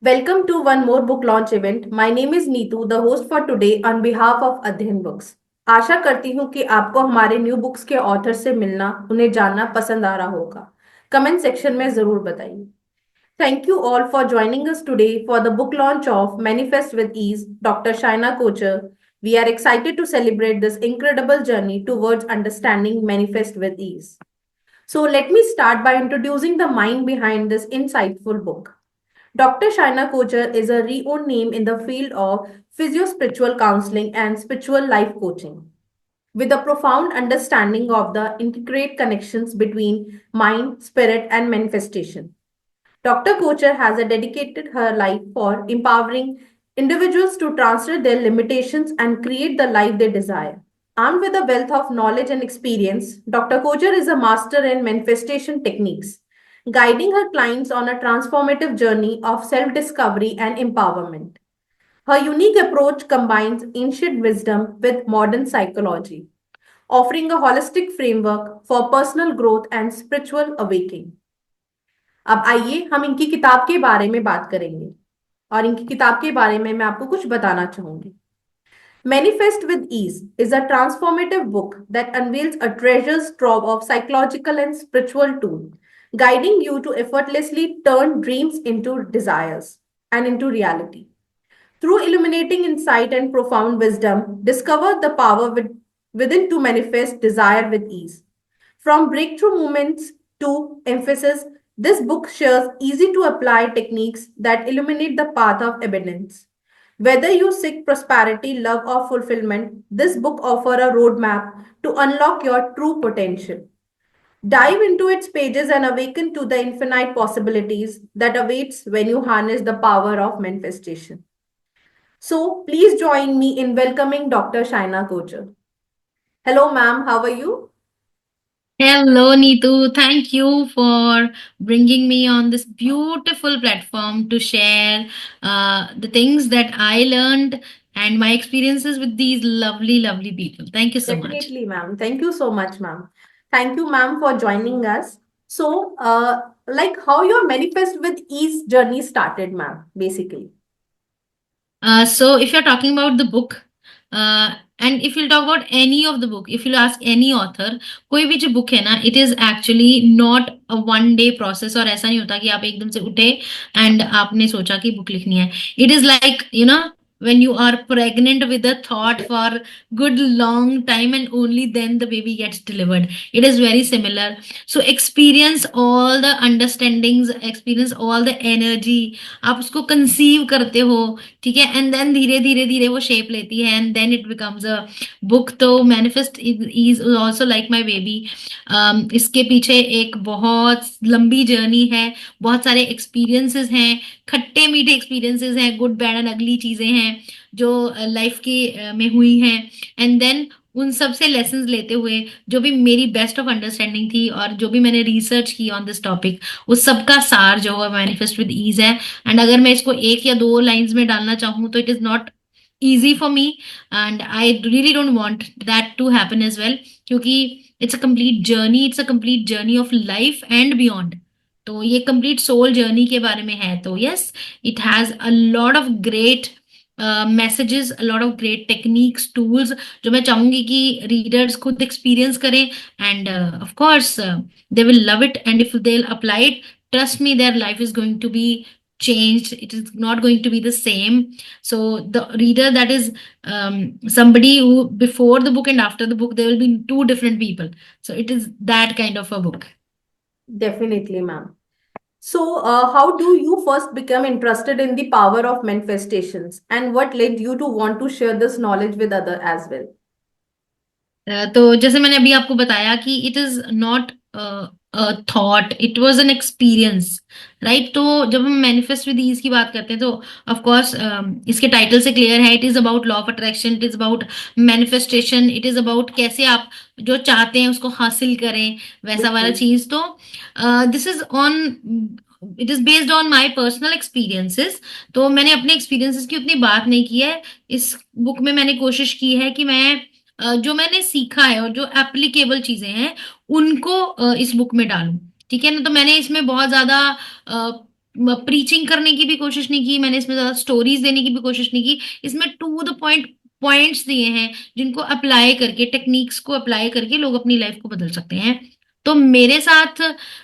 Welcome to one more book launch event. My name is Neetu, the host for today on behalf of अध्ययन books. आशा करती हूँ कि आपको हमारे new books के ऑथर से मिलना, उन्हें जानना पसंद आ रहा होगा। कमेंट सेक्शन में जरूर बताइए। Thank you all for joining us today for the book launch of Manifest with Ease, Dr. Shaina Kocher. We are excited to celebrate this incredible journey towards understanding Manifest with Ease. So let me start by introducing the mind behind this insightful book. Dr. Shaina Kocher is a renowned name in the field of physio-spiritual counseling and spiritual life coaching. With a profound understanding of the intricate connections between mind, spirit, and manifestation, Dr. Kocher has dedicated her life for empowering individuals to transcend their limitations and create the life they desire. Armed with a wealth of knowledge and experience, Dr. Kocher is a master in manifestation techniques, guiding her clients on a transformative journey of self discovery and empowerment. Her unique approach combines ancient wisdom with modern psychology, offering a holistic framework for personal growth and spiritual awakening. अब आइए हम इनकी किताब के बारे में बात करेंगे और इनकी किताब के बारे में मैं आपको कुछ बताना चाहूंगी। Manifest with Ease is a transformative book that unveils a treasure trove of psychological and spiritual tools, guiding you to effortlessly turn dreams into desires and into reality. Through illuminating insight and profound wisdom, discover the power within to manifest desire with ease. From breakthrough moments to emphasis, this book shares easy to apply techniques that illuminate the path of abundance. Whether you seek prosperity, love, or fulfillment, this book offers a roadmap to unlock your true potential. Dive into its pages and awaken to the infinite possibilities that awaits when you harness the power of manifestation. So please join me in welcoming Dr. Shaina Kocher. Hello, ma'am. How are you? Hello, Neetu. Thank you for bringing me on this beautiful platform to share the things that I learned and my experiences with these lovely, lovely people. Thank you so much. Definitely, ma'am. Thank you so much, ma'am. Thank you, ma'am, for joining us. So, like how your manifest with ease journey started, ma'am, basically. So, if you're talking about the book, and if you'll talk about any of the book, if you'll ask any author, कोई भी जो book है ना, it is actually not a one day process और ऐसा नहीं होता कि आप एकदम से उठे and आपने सोचा कि book लिखनी है. It is like, when you are pregnant with a thought for good long time and only then the baby gets delivered. It is very similar. So experience all the understandings, experience all the energy. आप उसको conceive करते हो, ठीक है, and then धीरे धीरे धीरे वो शेप लेती है and then it becomes a book. तो manifest is also like my baby. इसके पीछे एक बहुत लंबी जर्नी है, बहुत सारे एक्सपीरियंसेस हैं, खट्टे मीठे एक्सपीरियंसेस हैं, गुड बैड एंड अगली चीजें हैं जो लाइफ की में हुई हैं. एंड देन उन सब से लेसन्स लेते हुए जो भी मेरी बेस्ट ऑफ अंडरस्टैंडिंग थी और जो भी मैंने रिसर्च की ऑन दिस टॉपिक, उस सबका सार जो है मैनिफेस्ट विद ईज है. एंड अगर मैं इसको एक या दो लाइंस में डालना चाहूँ तो it is not easy for me, and I really don't want that to happen as well, क्योंकि it's a complete journey, it's a complete journey of life and beyond. तो ये complete soul journey के बारे में है. तो yes, it has a lot of great messages, a lot of great techniques, tools जो मैं चाहूंगी कि readers खुद experience करें, and of course they will love it, and if they'll apply it, trust me, their life is going to be changed. It is not going to be the same. So the reader that is somebody who before the book and after the book, there will be two different people. So it is that kind of a book. Definitely, ma'am. So, how do you first become interested in the power of manifestations, and what led you to want to share this knowledge with other as well? तो जैसे मैंने अभी आपको बताया कि it is not thought, it was an experience, right. तो जब हम मैनिफेस्ट विद ईज की बात करते हैं तो ऑफ कोर्स इसके टाइटल से क्लियर है, it is about law of attraction, it is about manifestation, it is about कैसे आप जो चाहते हैं उसको हासिल करें, वैसा वाला बिल्कुल। चीज. तो this is on, it is based on my personal experiences. तो मैंने अपने एक्सपीरियंसेस की उतनी बात नहीं की है इस बुक में. मैंने कोशिश की है कि मैं जो मैंने सीखा है और जो एप्लीकेबल चीजें हैं उनको इस बुक में डालूं, ठीक है ना. तो मैंने इसमें बहुत ज्यादा प्रीचिंग करने की भी कोशिश नहीं की मैंने, इसमें ज्यादा स्टोरीज देने की भी कोशिश नहीं की। इसमें टू द पॉइंट पॉइंट्स दिए हैं जिनको अप्लाई करके, टेक्निक्स को अप्लाई करके लोग अपनी लाइफ को बदल सकते हैं। तो मेरे साथ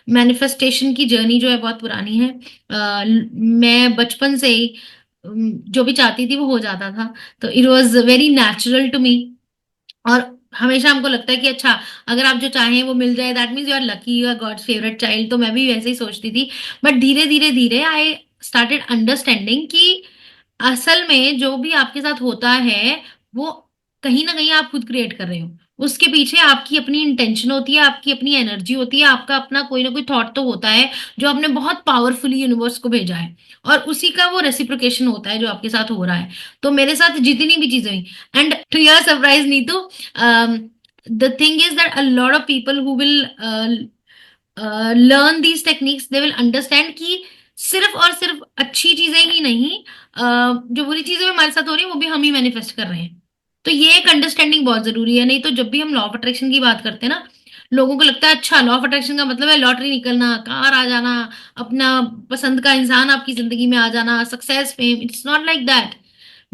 मैनिफेस्टेशन की जर्नी जो है बहुत पुरानी है। मैं बचपन से ही जो भी चाहती थी वो हो जाता था। तो it was very natural to me. और हमेशा हमको लगता है कि अच्छा, अगर आप जो चाहें वो मिल जाए, that means you are lucky, you are God's favourite child. तो मैं भी वैसे ही सोचती थी। बट धीरे धीरे धीरे आई स्टार्टेड अंडरस्टैंडिंग कि असल में जो भी आपके साथ होता है वो कहीं ना कहीं आप खुद क्रिएट कर रहे हो। उसके पीछे आपकी अपनी इंटेंशन होती है, आपकी अपनी एनर्जी होती है, आपका अपना कोई ना कोई थॉट तो होता है जो आपने बहुत पावरफुली यूनिवर्स को भेजा है। और उसी का वो रेसिप्रोकेशन होता है जो आपके साथ हो रहा है। तो मेरे साथ जितनी भी चीजें हुई, and to your surprise Neetu, the thing is that a lot of people who will learn these techniques, they will understand कि सिर्फ और सिर्फ अच्छी चीजें ही नहीं, जो बुरी चीजें भी हमारे साथ हो रही है वो भी हम ही मैनिफेस्ट कर रहे हैं। तो ये एक अंडरस्टैंडिंग बहुत जरूरी है। नहीं तो जब भी हम लॉ ऑफ अट्रैक्शन की बात करते हैं ना, लोगों को लगता है अच्छा लॉ ऑफ अट्रैक्शन का मतलब है लॉटरी निकलना, कार आ जाना, अपना पसंद का इंसान आपकी जिंदगी में आ जाना, success, fame. It's not like that.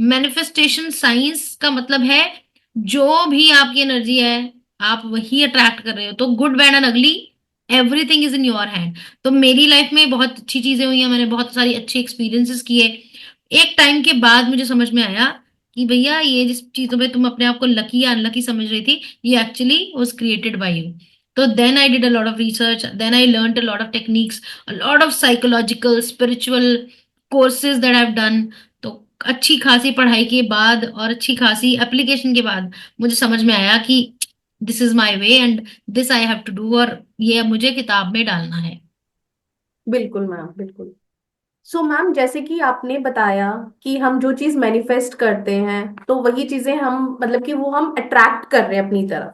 Manifestation science का मतलब है जो भी आपकी एनर्जी है आप वही अट्रैक्ट कर रहे हो। तो गुड बैड एंड अगली, everything is in your hand. तो मेरी लाइफ में बहुत अच्छी चीजें हुई हैं, मैंने बहुत सारी अच्छी एक्सपीरियंसेस किए। एक टाइम के बाद मुझे समझ में आया कि भैया ये जिस चीजों में तुम अपने आप को लकी या अनलकी समझ रही थी, ये actually was created by you. तो then I did a lot of research, then I learned a lot of techniques, a lot of psychological spiritual courses that I have done. तो अच्छी खासी पढ़ाई के बाद और अच्छी खासी एप्लीकेशन के बाद मुझे समझ में आया कि this is my way and this I have to do, और ये अब मुझे किताब में डालना है। बिल्कुल मैम, बिल्कुल। सो मैम, जैसे कि आपने बताया कि हम जो चीज मैनिफेस्ट करते हैं तो वही चीजें हम, मतलब कि वो हम अट्रैक्ट कर रहे हैं अपनी तरफ।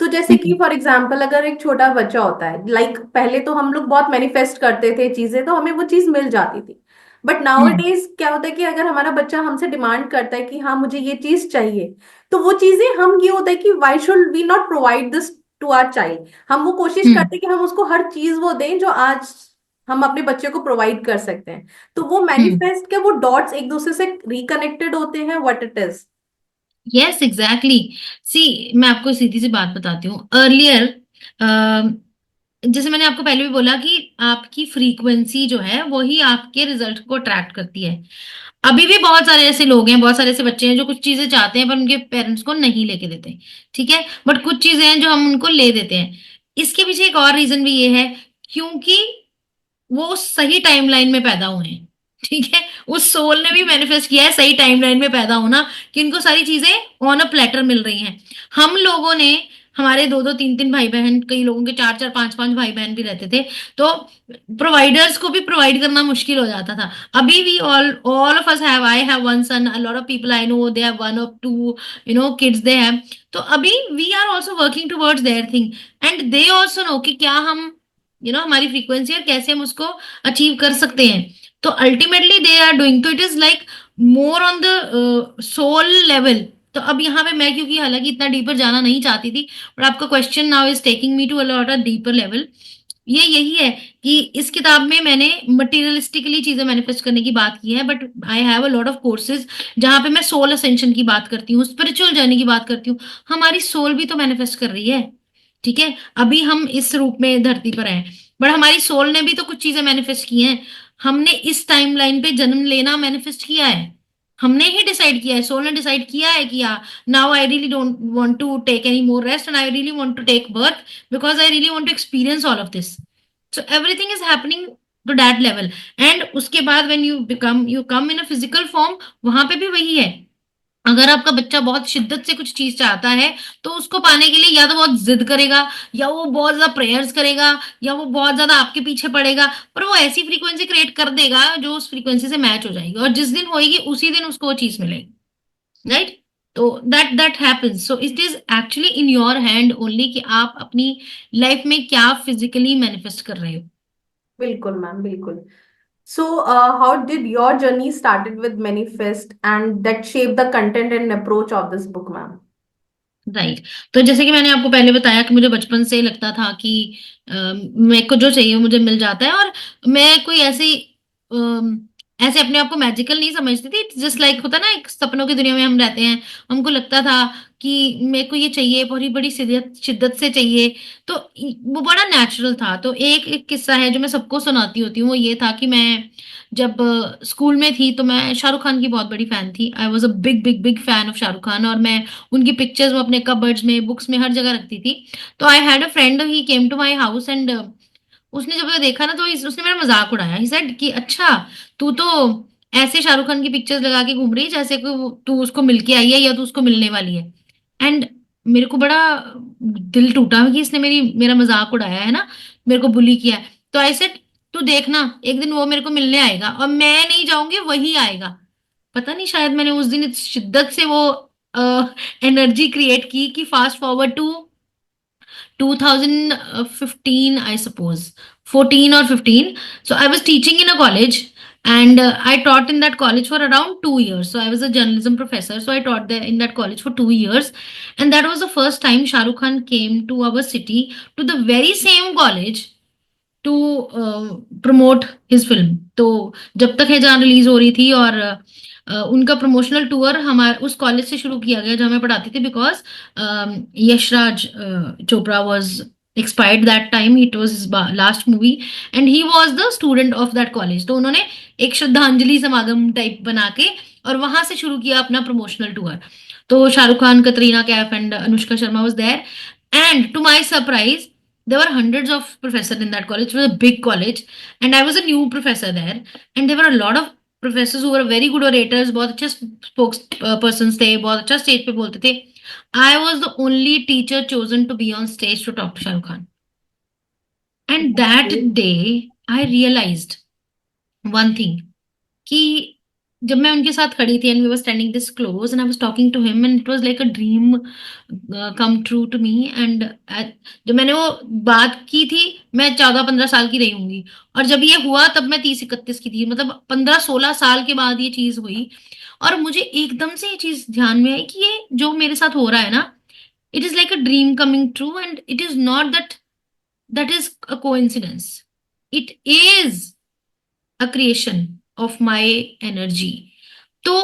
तो जैसे कि हम्म। फॉर एग्जाम्पल अगर एक छोटा बच्चा होता है, लाइक पहले तो हम लोग बहुत मैनिफेस्ट करते थे चीजें तो हमें वो चीज मिल जाती थी। But now hmm. डेज क्या होता है कि अगर हमारा बच्चा हमसे डिमांड करता है कि हाँ मुझे ये चीज चाहिए, तो वो चीजें हम, ये होता है कि why should we not provide this to our child. हम वो कोशिश हम्म। करते हैं कि हम उसको हर चीज वो दें जो आज हम अपने बच्चे को प्रोवाइड कर सकते हैं। तो वो हम्म। मैनिफेस्ट के वो डॉट्स एक दूसरे से रिकनेक्टेड होते हैं, what it is. Yes exactly. See, मैं आपको सीधी सी बात बताती हूँ। अर्लियर, जैसे मैंने आपको पहले भी बोला कि आपकी फ्रीक्वेंसी जो है वही आपके रिजल्ट को अट्रैक्ट करती है। अभी भी बहुत सारे ऐसे लोग हैं, बहुत सारे ऐसे बच्चे हैं जो कुछ चीजें चाहते हैं पर उनके पेरेंट्स को नहीं लेके देते। ठीक है, बट कुछ चीजें हैं जो हम उनको ले देते हैं। इसके पीछे एक और रीजन भी ये है, क्योंकि वो उस सही टाइमलाइन में पैदा हुए हैं। ठीक है, उस सोल ने भी मैनिफेस्ट किया है सही टाइमलाइन में पैदा होना, कि उनको सारी चीजें ऑन अ प्लेटर मिल रही हैं। हम लोगों ने, हमारे दो दो तीन तीन भाई बहन, कई लोगों के चार चार पांच पांच भाई बहन भी रहते थे, तो प्रोवाइडर्स को भी प्रोवाइड करना मुश्किल हो जाता था। अभी भी all of us have, I have one son, a lot of people I know they have one और टू किड्स दे हैव। तो अभी we are also working towards their thing, and they also know कि क्या हम हमारी frequency और कैसे हम उसको अचीव कर सकते हैं। तो अल्टीमेटली दे आर डूइंग, तो it is like more on the soul level. तो अब यहाँ पे मैं, क्योंकि हालांकि इतना डीपर जाना नहीं चाहती थी, बट आपका question now is taking me to a lot a deeper level. ये यही है कि इस किताब में मैंने मटेरियलिस्टिकली चीजें मैनिफेस्ट करने की बात की है, but I have a lot of courses जहां पे मैं सोल असेंशन की बात करती हूँ, स्पिरिचुअल जर्नी की बात करती हूँ। हमारी सोल भी तो मैनिफेस्ट कर रही है। ठीक है, अभी हम इस रूप में धरती पर हैं, बट हमारी सोल ने भी तो कुछ चीजें मैनिफेस्ट की हैं। हमने इस टाइमलाइन पे जन्म लेना मैनिफेस्ट किया है। हमने ही डिसाइड किया है, सोल ने डिसाइड किया है कि now I really don't want to take any more rest and I really want to take birth, because I really want to experience all of this. So everything is happening to that level. And उसके बाद when you come in a physical form, वहां पे भी वही है। अगर आपका बच्चा बहुत शिद्दत से कुछ चीज चाहता है, तो उसको पाने के लिए या तो बहुत जिद करेगा, या वो बहुत ज्यादा प्रेयर्स करेगा, या वो बहुत ज्यादा आपके पीछे पड़ेगा, पर वो ऐसी फ्रीक्वेंसी क्रिएट कर देगा जो उस फ्रीक्वेंसी से मैच हो जाएगी, और जिस दिन होएगी उसी दिन उसको वो चीज मिलेगी। राइट? तो that happens. So it is actually in your hand only कि आप अपनी लाइफ में क्या फिजिकली मैनिफेस्ट कर रहे हो। बिल्कुल मैम, बिल्कुल। So how did your journey started with manifest and that shape the content and approach of this book ma'am. Right. तो जैसे कि मैंने आपको पहले बताया कि मुझे बचपन से ही लगता था कि मेरे को जो चाहिए वो मुझे मिल जाता है, और मैं कोई ऐसी ऐसे अपने आप को मैजिकल नहीं समझती थी। इट्स जस्ट लाइक होता ना, एक सपनों की दुनिया में हम रहते हैं। हमको लगता था कि मेरे को ये चाहिए, बड़ी बड़ी शिद्दत शिद्दत से चाहिए। तो वो बड़ा नेचुरल था। तो एक किस्सा है जो मैं सबको सुनाती होती हूँ, वो ये था कि मैं जब स्कूल में थी तो मैं शाहरुख खान की बहुत बड़ी फैन थी। I was a big big big fan of Shahrukh Khan, और मैं उनकी पिक्चर्स वो अपने कबर्ड्स में, बुक्स में, हर जगह रखती थी। तो I had a friend, he came to my house and उसने जब ये देखा ना तो उसने मेरा मजाक उड़ाया। ही सेड कि अच्छा, तू तो ऐसे शाहरुख खान की पिक्चर्स लगा के घूम रही है जैसे कि तू उसको मिलके आई है या तू उसको मिलने वाली है। एंड मेरे को बड़ा दिल टूटा कि इसने मेरा मजाक उड़ाया है ना, मेरे को बुली किया है। तो आई सेड, तू देखना एक दिन वो मेरे को मिलने आएगा और मैं नहीं जाऊंगी, वही आएगा। पता नहीं, शायद मैंने उस दिन इस शिद्दत से वो एनर्जी क्रिएट की कि fast forward to 2015, I suppose, 14 or 15. So I was teaching in a college, and I taught in that college for around 2 years. So I was a journalism professor. So I taught there in that college for 2 years. And that was the first time Shah Rukh Khan came to our city, to the very same college, to promote his film. तो जब तक है जहाँ release हो रही थी, और उनका प्रमोशनल टूर हमारे उस कॉलेज से शुरू किया गया जहाँ मैं पढ़ाती थी, because Yashraj Chopra was expired that time. It was his last movie and he was the student of that college. तो उन्होंने एक श्रद्धांजलि समागम टाइप बना के और वहां से शुरू किया अपना प्रमोशनल टूर। तो Shahrukh Khan, Katrina Kaif and Anushka Sharma was there. And to my surprise, there were hundreds of professors in that college. It was a big college and I was a new professor there, and there were a lot of professors who were very good orators, बहुत अच्छे spokes persons थे, बहुत अच्छा stage पे बोलते थे। I was the only teacher chosen to be on stage to talk to Shah Rukh Khan. And that day I realized one thing, कि जब मैं उनके साथ खड़ी थी and we were standing this close and I was talking to him and it was like a dream come true to me. And जब मैंने वो बात की थी, मैं 14-15 साल की रही होंगी, और जब ये हुआ तब मैं 30-31 की थी। मतलब 15-16 साल के बाद ये चीज हुई, और मुझे एकदम से ये चीज ध्यान में आई कि ये जो मेरे साथ हो रहा है ना, it is like a dream coming true, and it is not that that is a coincidence, it is a creation of my energy. तो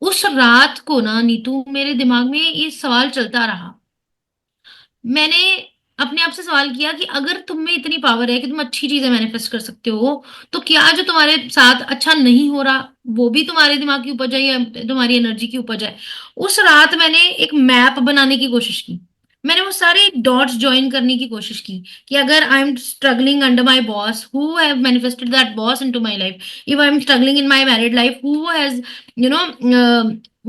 उस रात को ना नीतू, मेरे दिमाग में ये सवाल चलता रहा। मैंने अपने आप से सवाल किया कि अगर तुम में इतनी पावर है कि तुम अच्छी चीजें मैनिफेस्ट कर सकते हो, तो क्या जो तुम्हारे साथ अच्छा नहीं हो रहा वो भी तुम्हारे दिमाग की उपज है या तुम्हारी एनर्जी की उपज है? उस रात मैंने एक मैप बनाने की कोशिश की। मैंने वो सारे डॉट्स ज्वाइन करने की कोशिश की कि अगर आई am struggling under my boss, who have manifested that boss into my life? If I am struggling in my married life, who has you know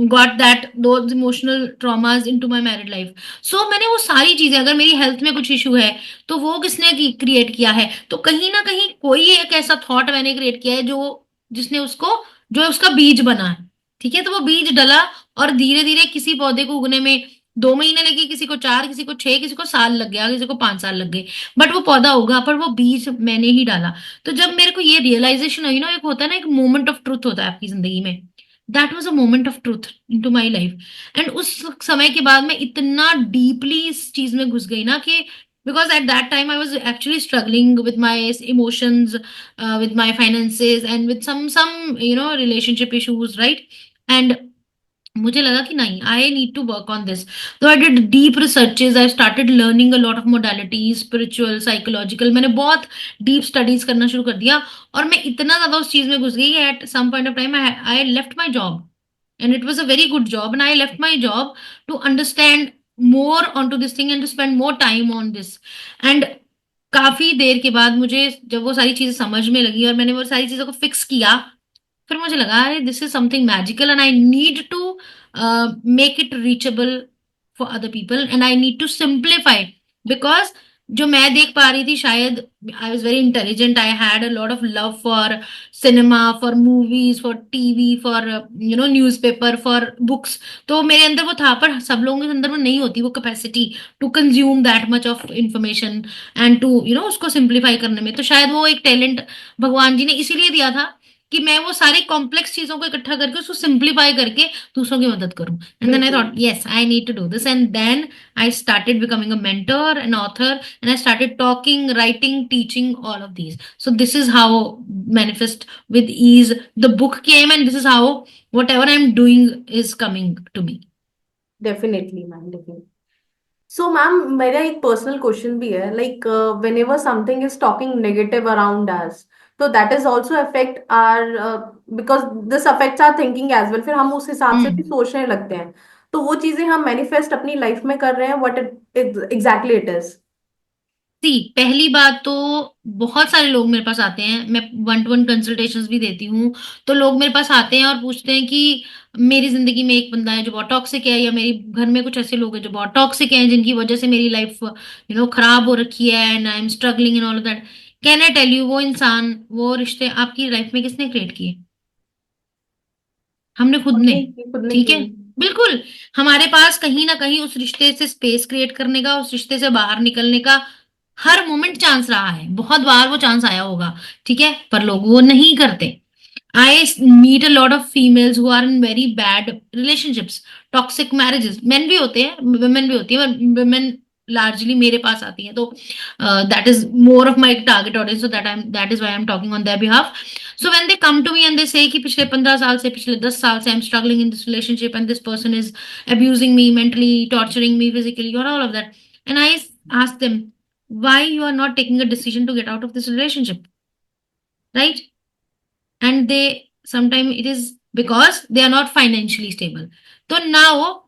got that those emotional traumas into my married life? सो मैंने वो सारी चीजें, अगर मेरी health में कुछ issue है तो वो किसने क्रिएट किया है? तो कहीं ना कहीं कोई एक ऐसा थॉट मैंने क्रिएट किया है जो जिसने उसको जो उसका बीज बना है। ठीक है, तो वो बीज डला, और धीरे धीरे किसी पौधे को उगने में 2 महीने लगे, किसी को 4, किसी को 6, किसी को साल लग गया, किसी को 5 साल लग गए, बट वो पौधा उगा, पर वो बीज मैंने ही डाला। तो जब मेरे को ये रियलाइजेशन हुई ना, एक होता है ना, एक मोमेंट ऑफ ट्रुथ होता है आपकी जिंदगी में, that was a moment of truth into my life. And उस समय के बाद मैं इतना डीपली इस चीज में घुस गई ना कि because at that time I was actually struggling with my emotions, with my finances and with some relationship issues, right? And मुझे लगा कि नहीं, I need to work on this. तो I did deep researches, I started learning a lot of modalities, spiritual, psychological. मैंने बहुत deep studies करना शुरू कर दिया, और मैं इतना ज्यादा उस चीज में घुस गई, at some point of time I left my job, and it was a very good job, and I left my job to understand more onto this thing and to spend more time on this. And काफी देर के बाद मुझे जब वो सारी चीजें समझ में लगी और मैंने वो सारी चीजों को फिक्स किया, फिर मुझे लगा अरे this is something magical and I need to make it reachable for other people, and I need to simplify. Because जो मैं देख पा रही थी, शायद I was very intelligent, I had a lot of love for cinema, for movies, for TV, for newspaper, for books. तो मेरे अंदर वो था, पर सब लोगों के अंदर वो नहीं होती वो capacity to consume that much of information and to उसको सिंप्लीफाई करने में। तो शायद वो एक टैलेंट भगवान जी ने इसीलिए दिया था कि मैं वो सारी कॉम्प्लेक्स चीजों को इकट्ठा करके उसको सिंप्लीफाई करके दूसरों की मदद करूं. एंड देन आई बिल्कुल. Thought yes I need to do this, and then I started becoming a mentor, an author, and I started talking, writing, teaching, all of these. So this is how manifest with ease the book came, and this is how whatever I'm doing is coming to me. Definitely ma'am, definitely. So ma'am, मेरा एक personal question भी है, like whenever something is talking negative around us, तो that is also affect our, because this affects our thinking as well, फिर हम उस हिसाब से भी हम्म. सोचने लगते हैं. तो वो चीजें हम मैनिफेस्ट अपनी लाइफ में कर रहे हैं, व्हाट एग्जैक्टली इट इज. सी पहली बात तो, बहुत सारे लोग मेरे पास आते हैं, मैं वन टू वन कंसल्टेशंस भी देती हूँ. तो लोग मेरे पास आते हैं और पूछते हैं कि मेरी जिंदगी में एक बंदा है जो बहुत टॉक्सिक है, या मेरी घर में कुछ ऐसे लोग हैं जो बहुत टॉक्सिक हैं जिनकी वजह से मेरी लाइफ खराब हो रखी है, and I am struggling in all of that. Can I tell you, वो इंसान, वो रिश्ते आपकी लाइफ में किसने क्रिएट किए? हमने खुद ने. खुद ने ठीक की. है. बिल्कुल. हमारे पास कहीं ना कहीं उस रिश्ते से स्पेस क्रिएट करने का, उस रिश्ते से बाहर निकलने का हर मोमेंट चांस रहा है, बहुत बार वो चांस आया होगा. ठीक है, पर लोग वो नहीं करते. I meet a lot of females who are in very bad relationships, toxic marriages. Men भी होते हैं, women भी होती है, but women largely मेरे पास आती हैं. तो that is more of my target audience, so that is why I'm talking on their behalf. So when they come to me and they say कि पिछले 15 साल से, पिछले 10 साल से I'm struggling in this relationship, and this person is abusing me mentally, torturing me physically, or all of that, and I ask them why you are not taking a decision to get out of this relationship, right? And they sometimes it is because they are not financially stable. तो now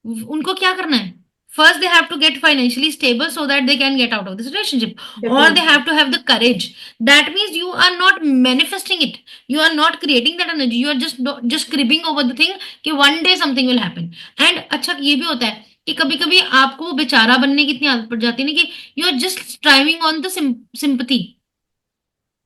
उनको क्या करना है? First they have to get financially stable so that they can get out of this relationship, or they definitely. have to have the courage. That means you are not manifesting it, you are not creating that energy, you are just cribbing over the thing कि one day something will happen. And अच्छा ये भी होता है कि कभी कभी आपको वो बेचारा बनने की इतनी आदत पड़ जाती है ना कि you are just striving on the sympathy.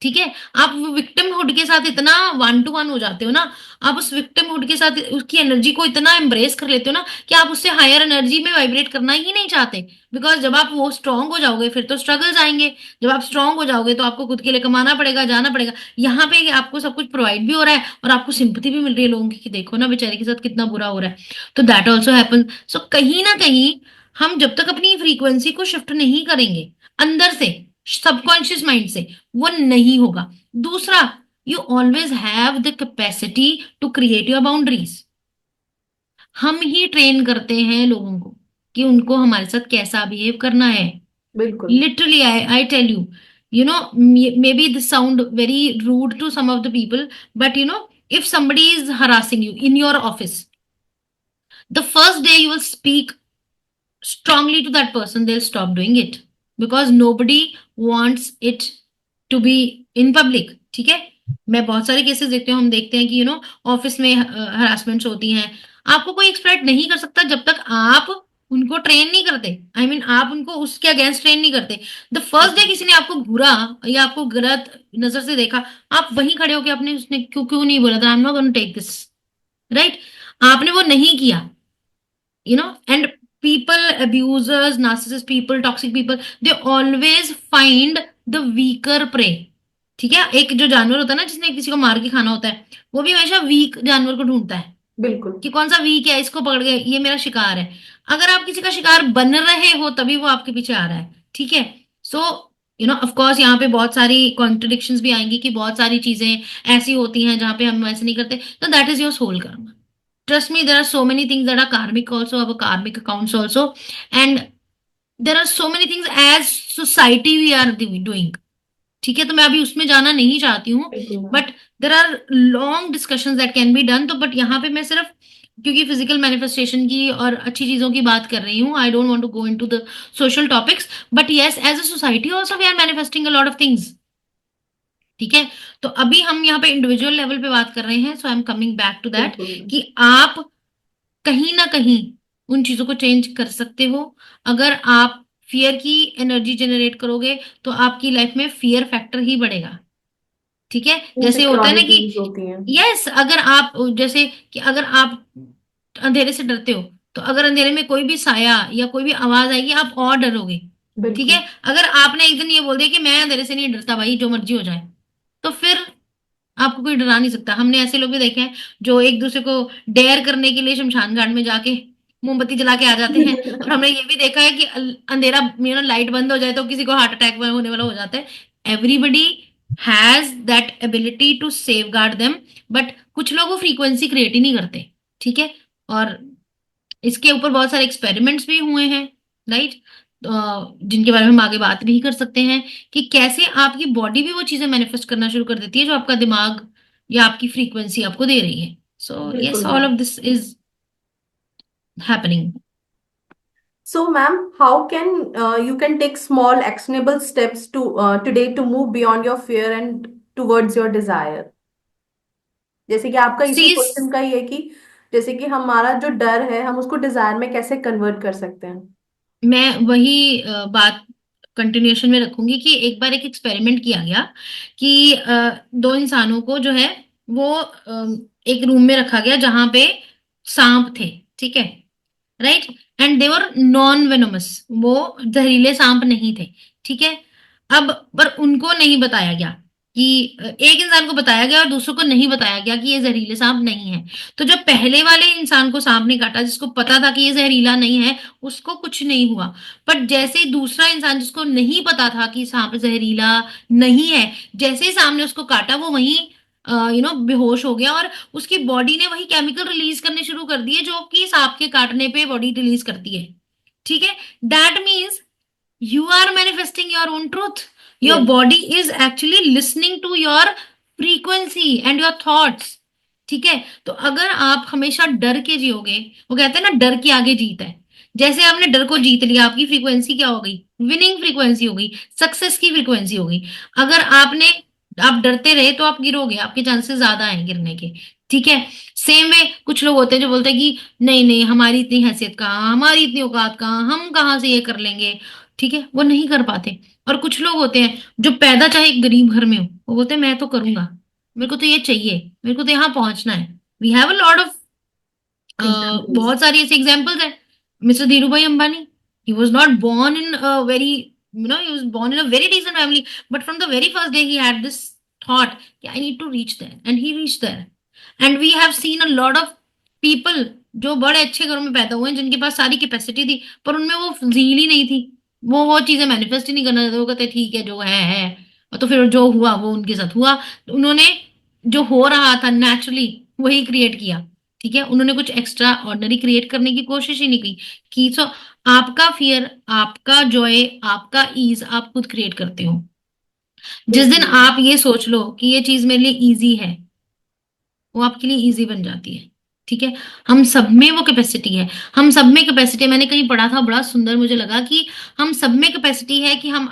ठीक है, आप विक्टिमहुड के साथ इतना वन टू वन हो जाते हो ना, आप उस विक्टिमहुड के साथ उसकी एनर्जी को इतना एम्ब्रेस कर लेते हो ना कि आप उससे हायर एनर्जी में वाइब्रेट करना ही नहीं चाहते. बिकॉज जब आप वो स्ट्रांग हो जाओगे फिर तो स्ट्रगल्स आएंगे. जब आप स्ट्रांग हो जाओगे तो आपको खुद के लिए कमाना पड़ेगा, जाना पड़ेगा. यहाँ पे आपको सब कुछ प्रोवाइड भी हो रहा है और आपको सिंपथी भी मिल रही है लोगों की कि देखो ना बेचारे के साथ कितना बुरा हो रहा है. तो दैट ऑल्सो हैपन. सो कहीं ना कहीं हम जब तक अपनी फ्रीक्वेंसी को शिफ्ट नहीं करेंगे अंदर से, सबकॉन्शियस माइंड से, वो नहीं होगा. दूसरा, you always have the capacity to create your boundaries. हम ही ट्रेन करते हैं लोगों को कि उनको हमारे साथ कैसा बिहेव करना है. बिल्कुल. Literally I tell you, maybe this sound very rude to some of the people, but if somebody is harassing you in your office, the first day you will speak strongly to that person, they'll stop doing it because nobody wants it to be in public. ठीक है. मैं बहुत सारे cases देखती हूँ, हम देखते हैं कि ऑफिस में हरासमेंट्स होती हैं. आपको कोई एक्सपेक्ट नहीं कर सकता जब तक आप उनको ट्रेन नहीं करते. आप उनको उसके अगेंस्ट ट्रेन नहीं करते. द फर्स्ट डे किसी ने आपको घूरा या आपको गलत नजर से देखा, आप वहीं खड़े होकर अपने उसने क्यों क्यों नहीं बोला था, I am not gonna take this, right? आपने वो नहीं किया. And people, abusers, narcissist people, toxic people, they always find the weaker prey. ठीक है, एक जो जानवर होता है ना जिसने किसी को मार के खाना होता है, वो भी हमेशा वीक जानवर को ढूंढता है बिल्कुल. कि कौन सा वीक है, इसको पकड़ के ये मेरा शिकार है. अगर आप किसी का शिकार बन रहे हो तभी वो आपके पीछे आ रहा है. ठीक है. सो ऑफ कोर्स यहाँ पे बहुत सारी कॉन्ट्रडिक्शंस भी आएंगी कि बहुत सारी चीजें ऐसी होती हैं जहां पे हम ऐसे नहीं करते. तो दैट इज योर सोल कर्म. Trust me, there are so many things that are karmic also, our karmic accounts also, and there are so many things as society we are doing. ठीक है, तो मैं अभी उसमें जाना नहीं चाहती हूँ, बिल्कुल ma'am. But there are long discussions that can be done. तो बट यहाँ पे मैं सिर्फ क्योंकि फिजिकल मैनिफेस्टेशन की और अच्छी चीजों की बात कर रही हूँ, I don't want to go into the social topics, but yes as a society also we are manifesting a lot of things. ठीक है. तो अभी हम यहाँ पे इंडिविजुअल लेवल पे बात कर रहे हैं, so I am coming back to that बिल्कुल. कि आप कहीं ना कहीं उन चीजों को चेंज कर सकते हो. अगर आप फियर की एनर्जी जनरेट करोगे तो आपकी लाइफ में फियर फैक्टर ही बढ़ेगा. ठीक है. जैसे होता है ना कि इनसिक्योरिटीज होती हैं. यस, अगर आप जैसे कि अगर आप अंधेरे से डरते हो तो अगर अंधेरे में कोई भी साया या कोई भी आवाज आएगी आप और डरोगे. ठीक बिल्कुल. है. अगर आपने एक दिन ये बोल दिया कि मैं अंधेरे से नहीं डरता भाई जो मर्जी हो जाए, तो फिर आपको कोई डरा नहीं सकता। हमने ऐसे लोग भी देखे हैं जो एक दूसरे को डेयर करने के लिए शमशान घाट में जाके मोमबत्ती जला के आ जाते हैं। और हमने ये भी देखा है कि अंधेरा लाइट बंद हो जाए तो किसी को हार्ट अटैक होने वाला हो जाता है। Everybody has that ability to safeguard them, but कुछ लोग वो फ्रीक्वेंसी क्रिएट ही नहीं करते। ठीक है। और इसके ऊपर बहुत सारे एक्सपेरिमेंट्स भी हुए हैं, राइट, जिनके बारे में हम आगे बात भी कर सकते हैं कि कैसे आपकी बॉडी भी वो चीजें मैनिफेस्ट करना शुरू कर देती है जो आपका दिमाग या आपकी फ्रीक्वेंसी आपको दे रही है। सो बिल्कुल yes, all ma'am. Of this is happening. So, ma'am, how can you can take small actionable steps to today to move beyond your fear and towards your desire? जैसे कि आपका इसी सीज, क्वेश्चन का ही है कि जैसे कि हमारा जो डर है हम उसको डिजायर में कैसे कन्वर्ट कर सकते हैं। मैं वही बात कंटिन्यूएशन में रखूंगी कि एक बार एक एक्सपेरिमेंट किया गया कि दो इंसानों को जो है वो एक रूम में रखा गया जहां पे सांप थे। ठीक है, right, and they were non venomous, वो जहरीले सांप नहीं थे। ठीक है। अब पर उनको नहीं बताया गया कि एक इंसान को बताया गया और दूसरों को नहीं बताया गया कि ये जहरीले सांप नहीं है। तो जब पहले वाले इंसान को सांप ने काटा जिसको पता था कि ये जहरीला नहीं है, उसको कुछ नहीं हुआ। पर जैसे ही दूसरा इंसान जिसको नहीं पता था कि सांप जहरीला नहीं है, जैसे ही सांप ने उसको काटा वो वहीं बेहोश हो गया, और उसकी बॉडी ने वही केमिकल रिलीज करने शुरू कर दिए जो कि सांप के काटने पे बॉडी रिलीज करती है। ठीक है। That means you are manifesting your own truth. Your yes. body is actually listening to your frequency and your thoughts. ठीक है। तो अगर आप हमेशा डर के जियोगे, वो कहते हैं ना डर के आगे जीत है, जैसे आपने डर को जीत लिया, आपकी फ्रीक्वेंसी क्या हो गई? विनिंग फ्रीक्वेंसी हो गई, सक्सेस की फ्रीक्वेंसी हो गई। अगर आप डरते रहे तो आप गिरोगे, आपके चांसेस ज्यादा हैं गिरने के। ठीक है। सेम वे कुछ लोग होते हैं जो बोलते हैं कि नहीं नहीं, हमारी इतनी हैसियत कहाँ, हमारी इतनी औकात कहाँ, हम कहाँ से ये कर लेंगे। ठीक है, वो नहीं कर पाते। और कुछ लोग होते हैं जो पैदा चाहे एक गरीब घर में हो, वो बोलते हैं मैं तो करूंगा, मेरे को तो ये चाहिए, मेरे को तो यहाँ पहुंचना है। We have a lot of examples. बहुत सारी ऐसे एग्जाम्पल्स हैं। Mister Dhirubhai Ambani, he was not born in a very, he was born in a very decent family, but from the very first day he had this thought कि I need to reach there, and he reached there. And we have seen a lot of people जो बड़े अच्छे घरों में पैदा हुए हैं, जिनके पास सारी कैपेसिटी थी पर उनमें वो झील ही नहीं थी। वो चीजें मैनिफेस्ट ही नहीं करना चाहते, वो कहते ठीक है जो है। और तो फिर जो हुआ वो उनके साथ हुआ। तो उन्होंने जो हो रहा था नेचुरली वही क्रिएट किया। ठीक है, उन्होंने कुछ एक्स्ट्रा ऑर्डिनरी क्रिएट करने की कोशिश ही नहीं की। सो आपका फियर, आपका जॉय, आपका ईज आप खुद क्रिएट करते हो। जिस दिन बिल्कुल। आप ये सोच लो कि ये चीज मेरे लिए इजी है, वो आपके लिए इजी बन जाती है। ठीक है। हम सब में वो कैपेसिटी है, हम सब में कैपेसिटी है। मैंने कहीं पढ़ा था, बड़ा सुंदर मुझे लगा कि हम सब में कैपेसिटी है कि हम